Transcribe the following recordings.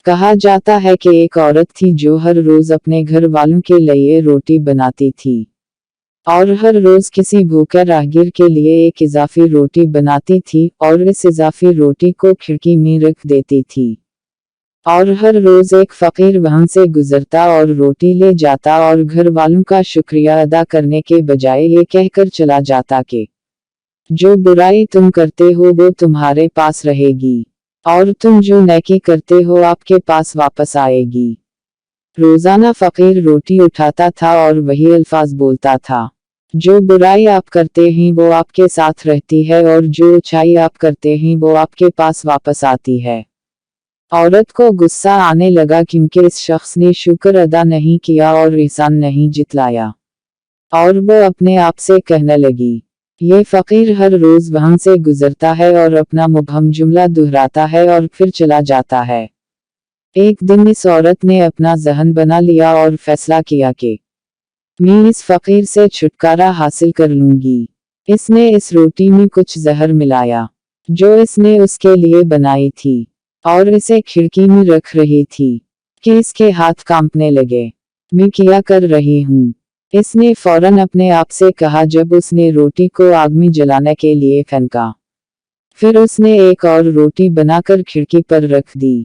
کہا جاتا ہے کہ ایک عورت تھی جو ہر روز اپنے گھر والوں کے لیے روٹی بناتی تھی اور ہر روز کسی بھوکے راہگیر کے لیے ایک اضافی روٹی بناتی تھی اور اس اضافی روٹی کو کھڑکی میں رکھ دیتی تھی، اور ہر روز ایک فقیر وہاں سے گزرتا اور روٹی لے جاتا اور گھر والوں کا شکریہ ادا کرنے کے بجائے یہ کہہ کر چلا جاتا کہ جو برائی تم کرتے ہو وہ تمہارے پاس رہے گی اور تم جو نیکی کرتے ہو آپ کے پاس واپس آئے گی۔ روزانہ فقیر روٹی اٹھاتا تھا اور وہی الفاظ بولتا تھا، جو برائی آپ کرتے ہیں وہ آپ کے ساتھ رہتی ہے اور جو اچھائی آپ کرتے ہیں وہ آپ کے پاس واپس آتی ہے۔ عورت کو غصہ آنے لگا کیونکہ اس شخص نے شکر ادا نہیں کیا اور احسان نہیں جتلایا، اور وہ اپنے آپ سے کہنے لگی، یہ فقیر ہر روز وہاں سے گزرتا ہے اور اپنا مبہم جملہ دہراتا ہے اور پھر چلا جاتا ہے۔ ایک دن اس عورت نے اپنا ذہن بنا لیا اور فیصلہ کیا کہ میں اس فقیر سے چھٹکارا حاصل کر لوں گی۔ اس نے اس روٹی میں کچھ زہر ملایا جو اس نے اس کے لیے بنائی تھی اور اسے کھڑکی میں رکھ رہی تھی کہ اس کے ہاتھ کانپنے لگے۔ میں کیا کر رہی ہوں؟ اس نے فوراً اپنے آپ سے کہا جب اس نے روٹی کو آگ میں جلانے کے لیے پھینکا۔ پھر اس نے ایک اور روٹی بنا کر کھڑکی پر رکھ دی۔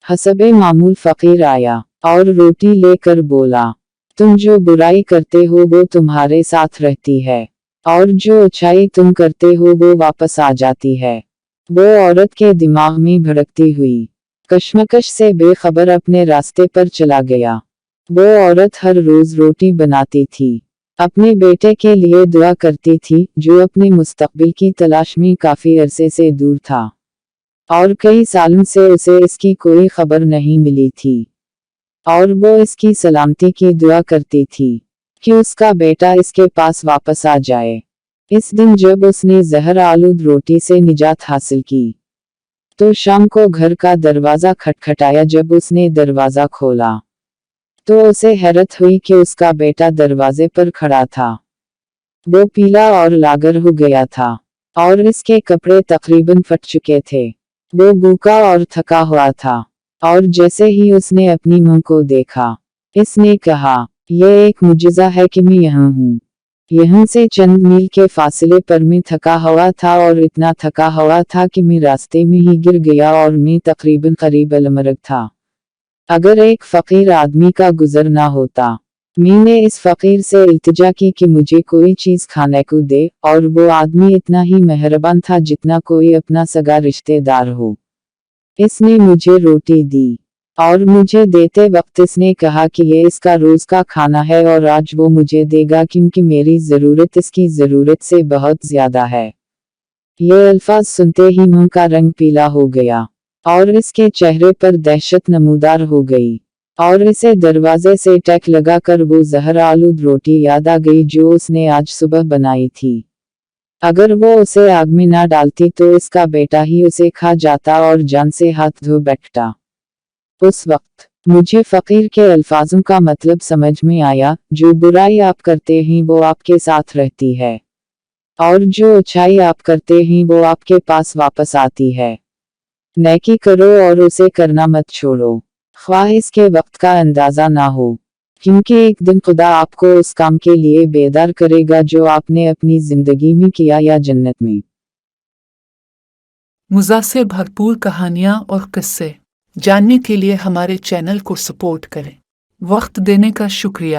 حسب معمول فقیر آیا اور روٹی لے کر بولا، تم جو برائی کرتے ہو وہ تمہارے ساتھ رہتی ہے اور جو اچھائی تم کرتے ہو وہ واپس آ جاتی ہے۔ وہ عورت کے دماغ میں بھڑکتی ہوئی کشمکش سے بے خبر اپنے راستے پر چلا گیا۔ وہ عورت ہر روز روٹی بناتی تھی، اپنے بیٹے کے لیے دعا کرتی تھی جو اپنے مستقبل کی تلاش میں کافی عرصے سے دور تھا، اور کئی سالوں سے اسے اس کی کوئی خبر نہیں ملی تھی، اور وہ اس کی سلامتی کی دعا کرتی تھی کہ اس کا بیٹا اس کے پاس واپس آ جائے۔ اس دن جب اس نے زہر آلود روٹی سے نجات حاصل کی تو شام کو گھر کا دروازہ کھٹکھٹایا۔ جب اس نے دروازہ کھولا تو اسے حیرت ہوئی کہ اس کا بیٹا دروازے پر کھڑا تھا۔ وہ پیلا اور لاغر ہو گیا تھا اور اس کے کپڑے تقریباً پھٹ چکے تھے۔ وہ بھوکا اور تھکا ہوا تھا، اور جیسے ہی اس نے اپنی ماں کو دیکھا اس نے کہا، یہ ایک معجزہ ہے کہ میں یہاں ہوں۔ یہاں سے چند میل کے فاصلے پر میں تھکا ہوا تھا اور اتنا تھکا ہوا تھا کہ میں راستے میں ہی گر گیا اور میں تقریباً قریب المرگ تھا۔ اگر ایک فقیر آدمی کا گزر نہ ہوتا۔ میں نے اس فقیر سے التجا کی کہ مجھے کوئی چیز کھانے کو دے، اور وہ آدمی اتنا ہی مہربان تھا جتنا کوئی اپنا سگا رشتہ دار ہو۔ اس نے مجھے روٹی دی اور مجھے دیتے وقت اس نے کہا کہ یہ اس کا روز کا کھانا ہے اور آج وہ مجھے دے گا کیونکہ میری ضرورت اس کی ضرورت سے بہت زیادہ ہے۔ یہ الفاظ سنتے ہی منہ کا رنگ پیلا ہو گیا اور اس کے چہرے پر دہشت نمودار ہو گئی، اور اسے دروازے سے ٹیک لگا کر وہ زہر آلود روٹی یاد آ گئی جو اس نے آج صبح بنائی تھی۔ اگر وہ اسے آگ میں نہ ڈالتی تو اس کا بیٹا ہی اسے کھا جاتا اور جان سے ہاتھ دھو بیٹھتا۔ اس وقت مجھے فقیر کے الفاظوں کا مطلب سمجھ میں آیا، جو برائی آپ کرتے ہیں وہ آپ کے ساتھ رہتی ہے اور جو اچھائی آپ کرتے ہیں وہ آپ کے پاس واپس آتی ہے۔ نیکی کرو اور اسے کرنا مت چھوڑو، خواہ اس کے وقت کا اندازہ نہ ہو، کیونکہ ایک دن خدا آپ کو اس کام کے لیے بیدار کرے گا جو آپ نے اپنی زندگی میں کیا یا جنت میں۔ مزاح سے بھرپور کہانیاں اور قصے جاننے کے لیے ہمارے چینل کو سپورٹ کریں۔ وقت دینے کا شکریہ۔